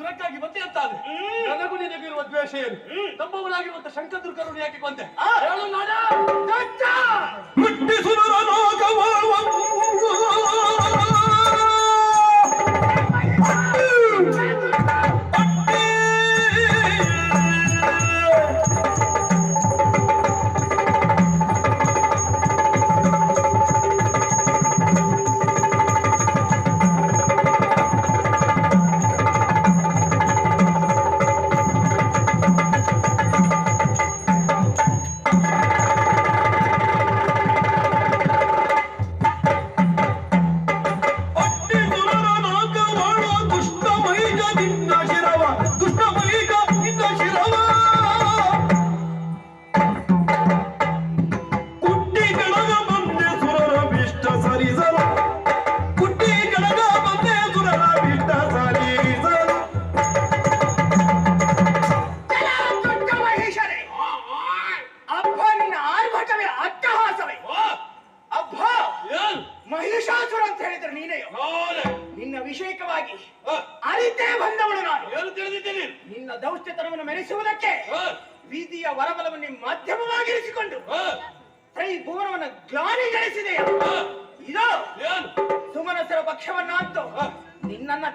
ಸುರಕ್ಕಾಗಿ ಬಂದೆ ಅಂತಾದ್ರೆ ನನಗೂ ನಿನಗಿರುವ ದ್ವೇಷ ಏನು? ನಮ್ಮವರಾಗಿರುವಂತ ಶಂಕದುರ್ಗರನ್ನು ಯಾಕೆ ಕೊಂದೆ? ಹೇಳು ನಾಡ ನಿನ್ನ ದೌಷ್ಟ್ಯತನವನ್ನು ಮೆರೆಸುವುದಕ್ಕೆ ಬೀದಿಯ ವರಬಲವನ್ನೇ ಮಾಧ್ಯಮವಾಗಿರಿಸಿಕೊಂಡು ಭುವನವನ್ನು ಗ್ಲಾನಿಗೊಳಿಸಿದೆಯ ಇದು ಸುಮನಸರ ಪಕ್ಷವನ್ನಾಂತು ನಿನ್ನನ್ನು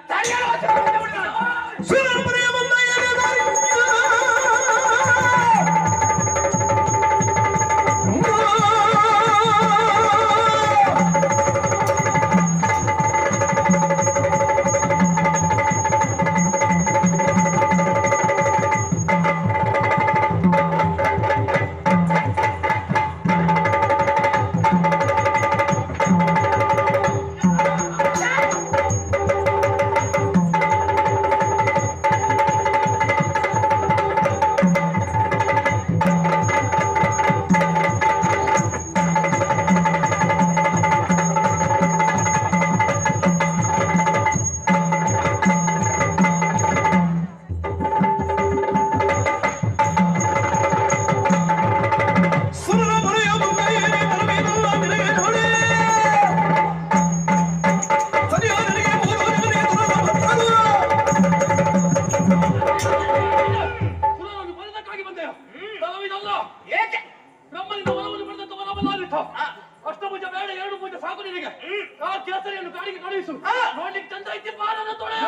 ಅಷ್ಟಭುಜ ಬೇಡ, ಎರಡು ಭುಜ ಸಾಕು ನಿನಗೆ. ಆ ಕೇಸರಿಯನ್ನು ಕಾಡಿಗೆ ಕಳುಹಿಸು. ನೋಡ್ಲಿಕ್ಕೆ ಚಂದ ಐತಿ ಬಾಲನ ತೊಳೆ.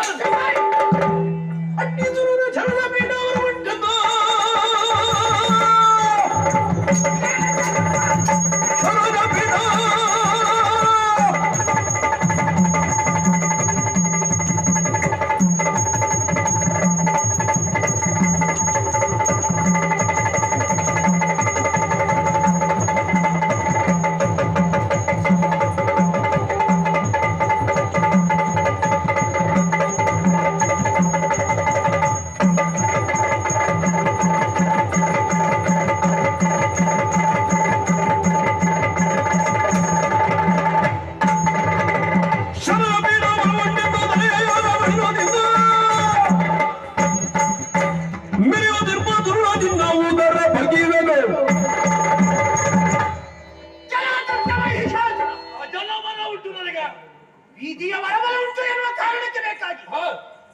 ಬೀದಿಯ ವರಬಲ ಉಂಟು ಎನ್ನುವ ಕಾರಣಕ್ಕೆ ಬೇಕಾಗಿ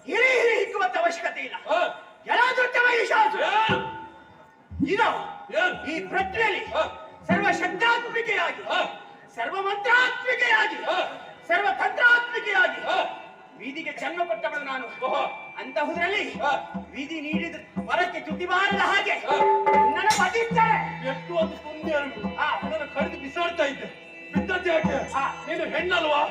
ಹಿರಿ ಹಿರಿ ಹಿಕ್ಕುವಂತ ಅವಶ್ಯಕತೆ ಇಲ್ಲ. ಎಲ್ಲ ದೊಡ್ಡ ಮಹಿಷಾಸುರ ಇದು ಈ ಪ್ರಕ್ರಿಯೆಯಲ್ಲಿ ಸರ್ವಶಕ್ತಾತ್ಮಿಕೆಯಾಗಿ, ಸರ್ವಮಂತ್ರಾತ್ಮಿಕೆಯಾಗಿ, ಸರ್ವತಂತ್ರಾತ್ಮಿಕೆಯಾಗಿ ಬೀದಿಗೆ ಜನ್ಮ ಕೊಟ್ಟವಳು ನಾನು. ಅಂತಹುದರಲ್ಲಿ ಬೀದಿ ನೀಡಿದ ವರಕ್ಕೆ ಚ್ಯುತಿಬಾರದ ಹಾಗೆ ನನ್ನ ಬದಿದ್ದಾರೆ. ಎಷ್ಟು ಒಂದು ಪುಣ್ಯ ಅದನ್ನು ಕಡಿದು ಬಿಸಾಡ್ತಾ ಇದ್ದೆ. ಬಿದ್ದದ್ದು ಯಾಕೆ? ನೀನು ಹೆಣ್ಣಲ್ವಾ?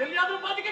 ಎಲ್ಲಿಯಾದ್ರೂ ಬಾಧಿಕೆ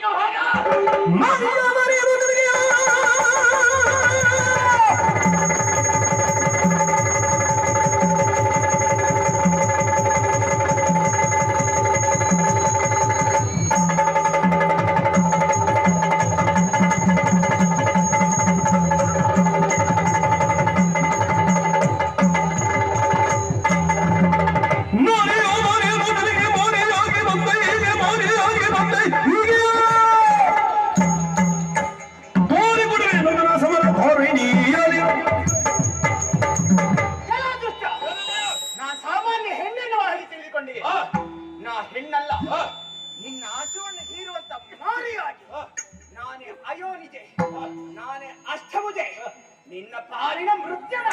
ನಿನ್ನ ಪಾಲಿನ ಮೃತ್ಯುಡ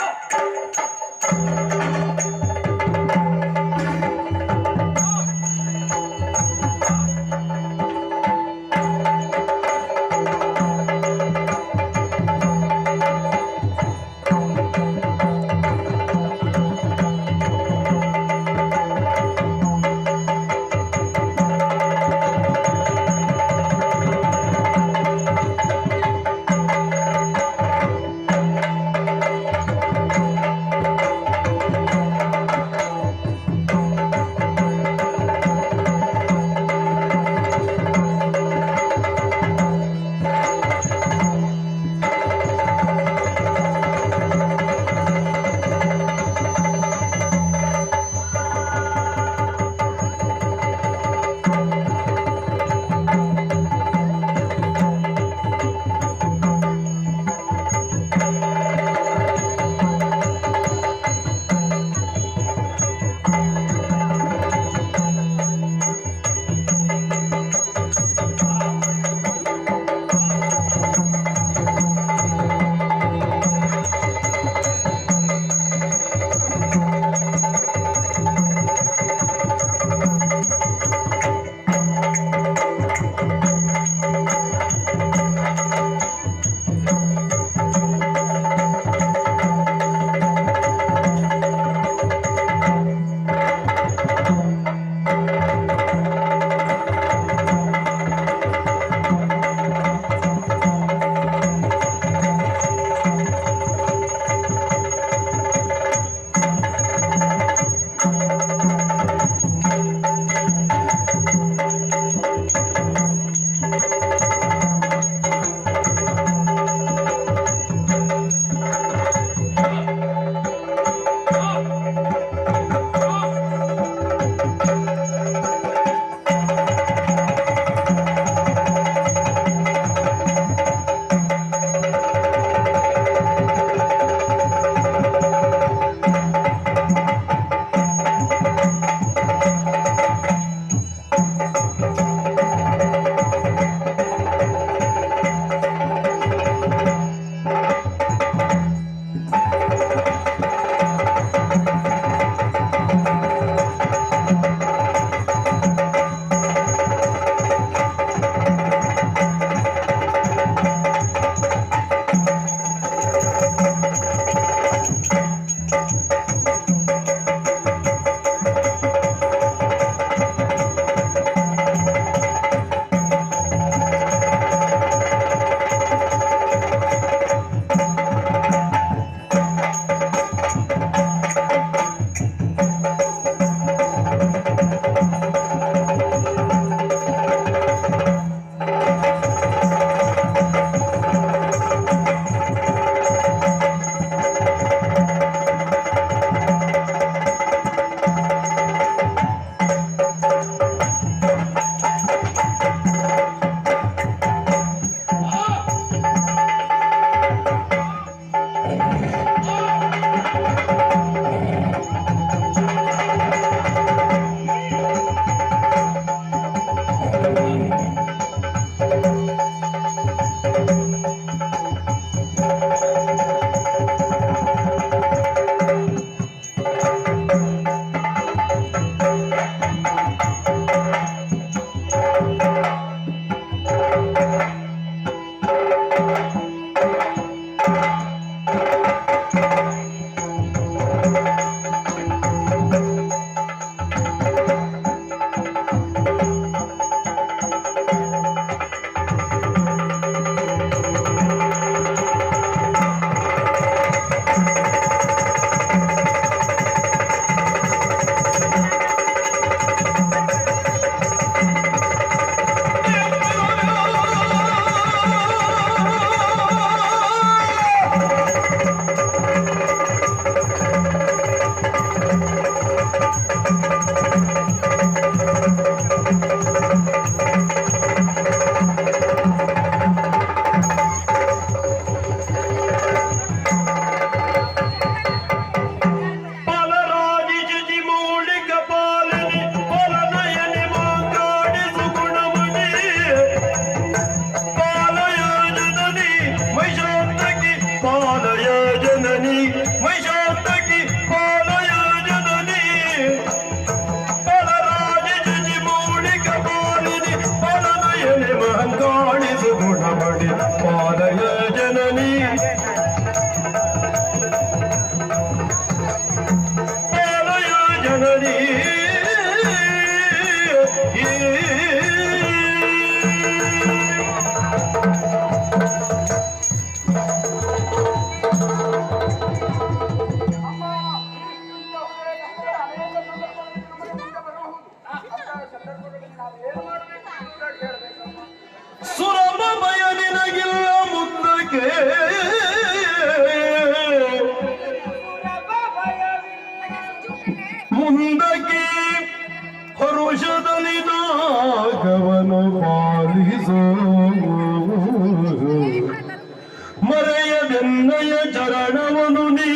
ಚರಣವನು ನೀ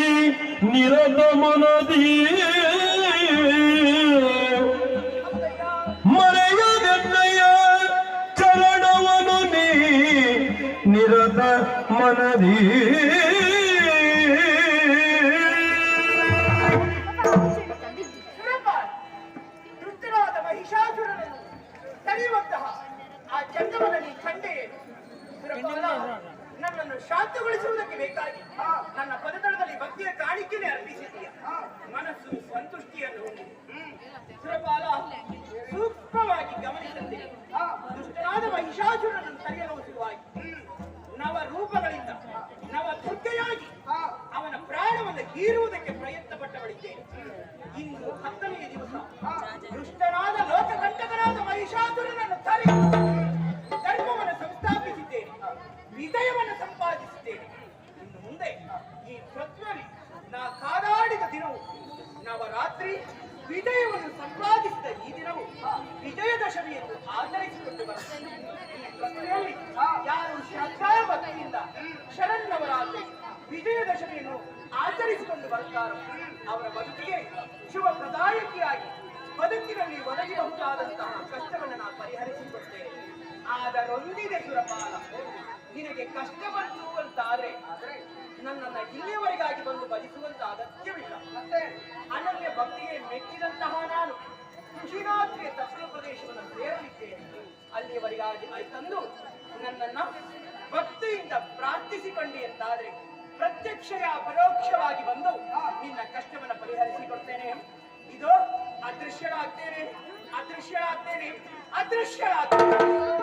ನಿರತ ಮನದಿ ಮರೆಯದೆನ್ನಯ್ಯ ಚರಣವನು ನೀ ನಿರತ ಮನದಿ ದುಷ್ಟರಾದ ಮಹಿಷಾಸುರನನ್ನು ತಡೆಯುವಂತಹ ಆ ಚಂದ್ರವನಲ್ಲಿ ಕಂಡೆ ನನ್ನನ್ನು ಶಾಂತಗೊಳಿಸುವುದಕ್ಕೆ ಬೇಕಾಗಿ ನನ್ನ ಪದತಳದಲ್ಲಿ ಭಕ್ತಿಯ ಕಾಣಿಕೆನೆ ಅರ್ಪಿಸಿದೀಯ. ಮನಸ್ಸು ಸಂತುಷ್ಟಿಯನ್ನು ಹೊಂದಿದೆ. ಸುರಪಾಲ ಸೂಕ್ಷ್ಮವಾಗಿ ಗಮನಿಸುತ್ತೇನೆ. ದುಷ್ಟನಾದ ಮಹಿಷಾಸುರನನ್ನು ತಡೆಯಲು ಸಲುವಾಗಿ ನವ ರೂಪಗಳಿಂದ ನವ ದುರ್ಗೆಯಾಗಿ ಅವನ ಪ್ರಾಣವನ್ನು ಹೀರುವುದಕ್ಕೆ ಪ್ರಯತ್ನ ಪಟ್ಟವಳಿದ್ದೇನೆ. ಇಂದು 10ನೆಯ ದಿವಸ ದುಷ್ಟನಾದ ಲೋಕಕಂಟಕನಾದ ಮಹಿಷಾಸುರನನ್ನು ತಡೆ ಧರ್ಮವನ್ನು ಸಂಸ್ಥಾಪಿಸಿದ್ದೇನೆ, ವಿಜಯವನ್ನು ಸಂಪಾದಿಸಿದ್ದೇನೆ. ಇನ್ನು ಮುಂದೆ ಈ ಪೃಥ್ವಿಯಲ್ಲಿ ನಾ ಕಾದಾಡಿದ ದಿನವು ನವರಾತ್ರಿ, ವಿಜಯವನ್ನು ಸಂಪಾದಿಸಿದ ಈ ದಿನವು ವಿಜಯದಶಮಿಯನ್ನು ಆಚರಿಸಿಕೊಂಡು ಬರುತ್ತೇನೆ. ಪೃಥ್ವಿಯಲ್ಲಿ ಯಾರು ಶ್ರದ್ಧಾ ಭಕ್ತಿಯಿಂದ ಶರನ್ನವರಾತ್ರಿ ವಿಜಯದಶಮಿಯನ್ನು ಆಚರಿಸಿಕೊಂಡು ಬರುತ್ತಾರೋ ಅವರ ಬದುಕಿಗೆ ಶುಭ ಪ್ರದಾಯಕಿಯಾಗಿ ಬದುಕಿನಲ್ಲಿ ಒದಗಿಬಹುದಾದಂತಹ ಕಷ್ಟವನ್ನು ನಾನು ಪರಿಹರಿಸಿಕೊಡ್ತೇನೆ. ಅದರೊಂದಿದೆ ಸುರಪಾಲ, ನಿನಗೆ ಕಷ್ಟ ಬಂತು ಅಂತಾದ್ರೆ ನನ್ನನ್ನು ಇಲ್ಲಿಯವರೆಗಾಗಿ ಬಂದು ಭಜಿಸುವಂತ ಅಗತ್ಯವಿಲ್ಲ. ಮತ್ತೆ ಅನನ್ಯ ಭಕ್ತಿಗೆ ಮೆಚ್ಚಿದಂತಹ ನಾನು ಕುಶಿನಾದ್ರಿಯ ದಕ್ಷಿಣ ಪ್ರದೇಶವನ್ನು ಸೇರಲಿದ್ದೇನೆ. ಅಲ್ಲಿಯವರೆಗಾಗಿ ತಂದು ನನ್ನನ್ನ ಭಕ್ತಿಯಿಂದ ಪ್ರಾರ್ಥಿಸಿಕೊಂಡಿ ಎಂದಾದ್ರೆ ಪ್ರತ್ಯಕ್ಷ ಪರೋಕ್ಷವಾಗಿ ಬಂದು ನಿನ್ನ ಕಷ್ಟವನ್ನು ಪರಿಹರಿಸಿಕೊಡ್ತೇನೆ. ಇದು ಅದೃಶ್ಯರಾಗ್ತೇನೆ, ಅದೃಶ್ಯರಾಗ್ತೇನೆ, ಅದೃಶ್ಯರಾಗ್ತೇನೆ.